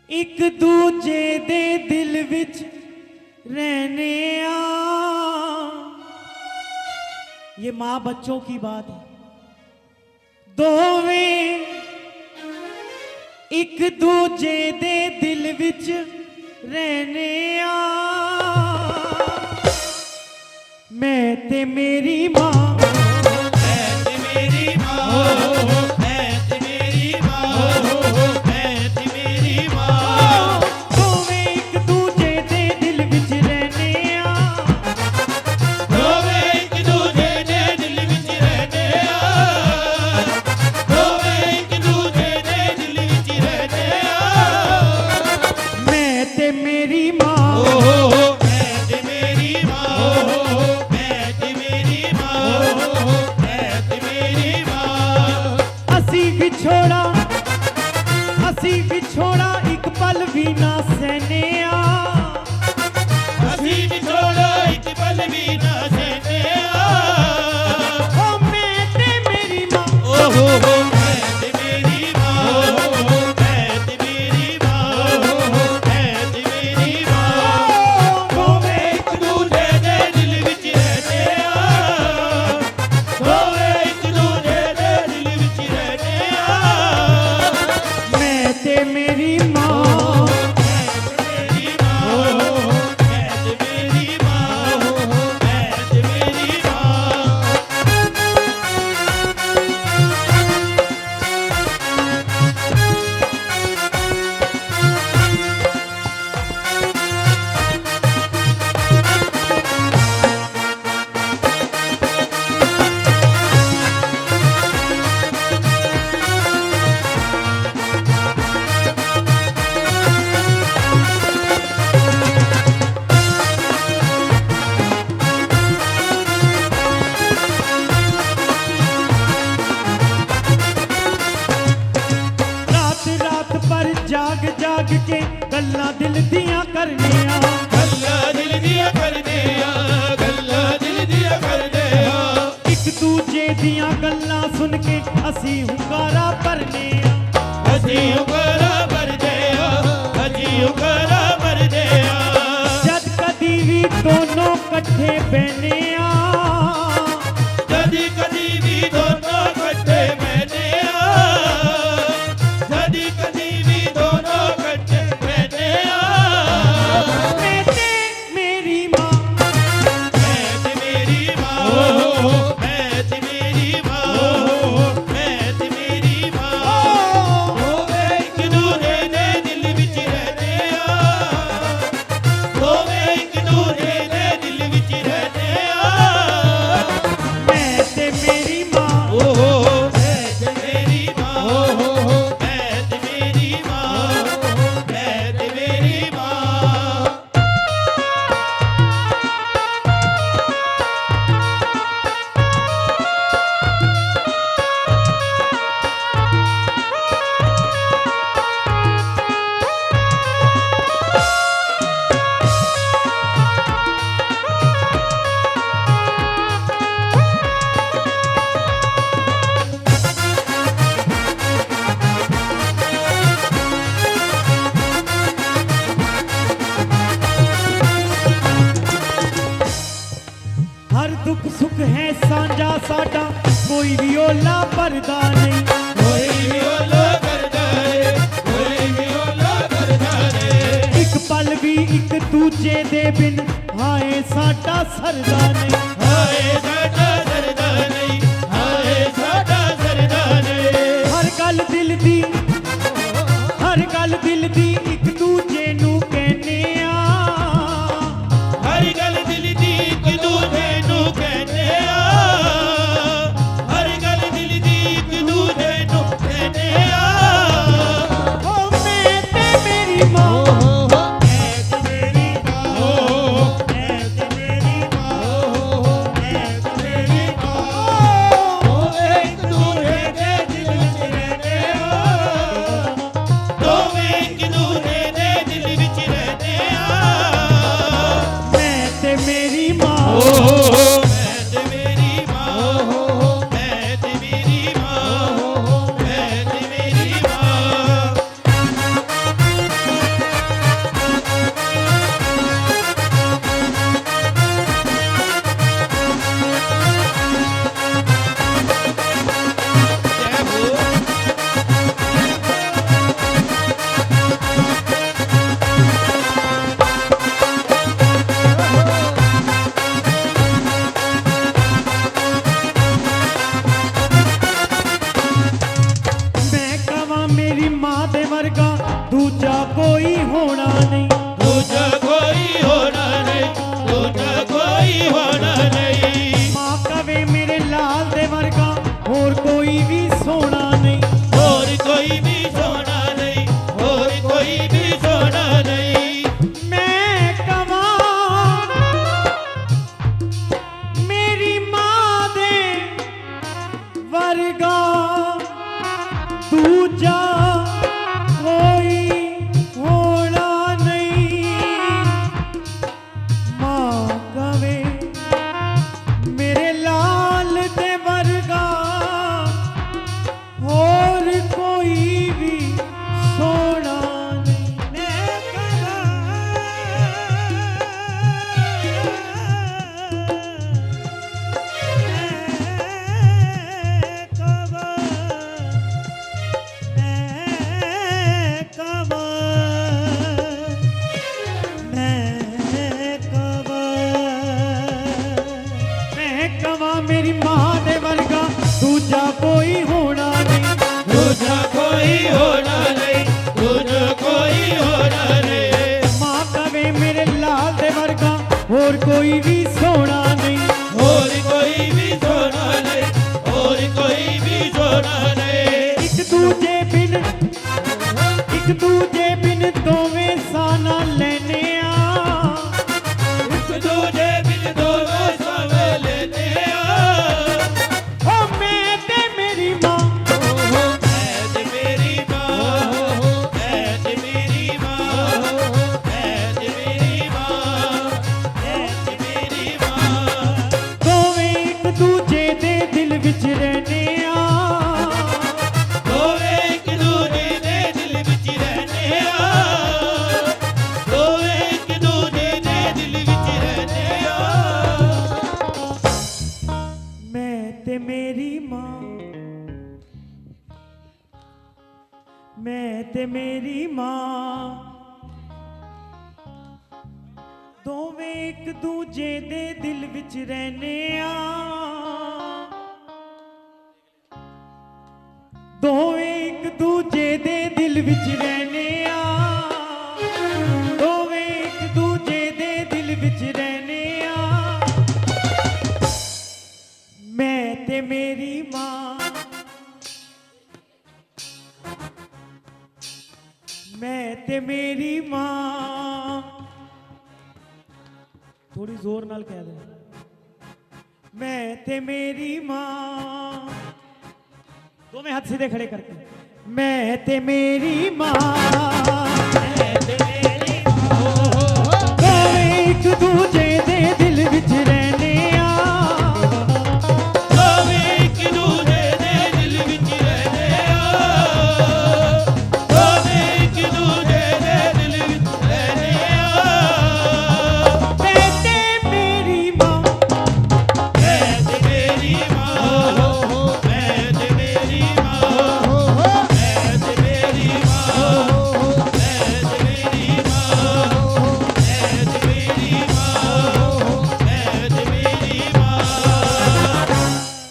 एक दूजे दे दिल विच रहने आ। ये माँ बच्चों की बात है। दोवें एक दूजे दे दिल विच रहने आ। मैं ते मेरी माँ, मैं ते मेरी माँ, मैं ते मेरी माँ, मैं ते मेरी माँ। दोवें एक दूजे दे दिल विच रहने आ। दोवें एक दूजे दे दिल विच रहने आ। दोवें एक दूजे दे दिल विच रहने आ। मैं ते मेरी माँ, मैं ते मेरी माँ, मैं ते मेरी माँ, मैं ते मेरी माँ। असी विछोड़ा एक पल भी ना सहने आ। असी विछोड़ा एक पल भी ना सहने आ। ओ मैं ते मेरी माँ, मैं ते मेरी माँ, मैं ते मेरी माँ, मैं ते मेरी माँ। दोवें एक दूजे दे दिल विच रहने आ। दोवें एक दूजे दे दिल विच रहने आ। मैं ते मेरी माँ। मेरी माँ, मैं ते मेरी माँ, मैं ते मेरी माँ। रात रात पर जाग जाग के गल्लां दिल दियां करने आ। गल्ला दिल दिया कर दिया, गल्ला दिल दिया कर दिया। एक दूजे दियां गल्लां सुन के असी हुंगारा भरने आ। अजी उकरा भर दिया, अजी उकरा भर दिया। जद कदी भी दोनों कट्ठे बहने आ। जदी कदी भी दोनों कट्ठे बैठे आ। जदी कदी भी दोनों कट्ठे बैठे आ। मैं ते मेरी माँ, मैं ते मेरी माँ, मैं ते मेरी माँ, मैं ते मेरी माँ। दोवें एक दूजे दे दिल विच रहने आ। दोवें एक दूजे दे दिल विच रहने आ। मैं ते मेरी माँ। मैं ते मेरी माँ, मैं ते मेरी माँ, मैं ते मेरी माँ। हर दुख सुख है साझा साडा, कोई भी ओला भरदा नहीं। कोई भी ओला करदा है, कोई भी ओला करदा है। एक पल भी एक दूजे दे बिन हाय साडा सरदा नहीं। हाय साडा सरदा नहीं, हाय साडा सरदा नहीं। हर गल दिल दी, हर गल दिल दी एक दूजे नू कहने आ। हर गल दिल दी एक दूजे नू कहने आ। हर गल दिल दी एक दूजे नू कहने आ। ओ मैं ते मेरी माँ, मैं ते मेरी माँ, मैं ते मेरी माँ, मैं ते मेरी माँ। दोवें एक दूजे दे दिल विच रहने आ। दोवें एक दूजे दे दिल विच रहने आ। मैं ते मेरी माँ। मैं ते मेरी माँ, मैं ते मेरी माँ, मैं ते मेरी माँ। दूजा कोई होना नहीं, दूजा कोई होना नहीं, दूजा कोई होना नहीं। मां कवे मेरे लाल दे वर्गा और कोई भी सोना नहीं, और कोई भी सोना नहीं, और कोई भी सोना नहीं। मैं कवा मेरी मां दे वर्गा दूजा कोई होना नहीं। मां कवे मेरे लाल दे वर्गा और कोई भी सोना नहीं। मैं कवा मेरी मां दे वर्गा दूजा कोई होना नहीं, दूजा कोई होना नहीं, दूजा कोई होना नहीं। मां कवे मेरे लाल दे वर्गा और कोई भी सोना नहीं, और कोई भी सोना नहीं, और कोई भी सोना नहीं। एक दूजे बिन दोवें साना लेने आ, एक दूजे बिन दोनों सावे लेते आ। ओ मैं ते मेरी मां, मैं ते मेरी मां, मैं ते मेरी मां, मैं ते मेरी मां, मैं ते मेरी मां। दोवें एक दूजे दे दिल विच रहने आ, ਦੋਵੇਂ ਇੱਕ ਦੂਜੇ ਦੇ ਦਿਲ ਵਿੱਚ ਰਹਿੰਦੇ ਆ, ਦੋਵੇਂ ਇੱਕ ਦੂਜੇ ਦੇ ਦਿਲ ਵਿੱਚ ਰਹਿੰਦੇ ਆ। मैं ते मेरी मां, मैं ते मेरी मां, दोवें एक दूजे दे दिल विच रहने आ, दोवें एक दूजे दे दिल विच रहने आ, दोवें एक दूजे दे दिल विच रहने आ। मैं ते मेरी मां, मैं ते मेरी मां, थोड़ी जोर नाल कह दे, मैं ते मेरी मां, दोवें हाथ सीधे खड़े करके, मैं ते मेरी मां,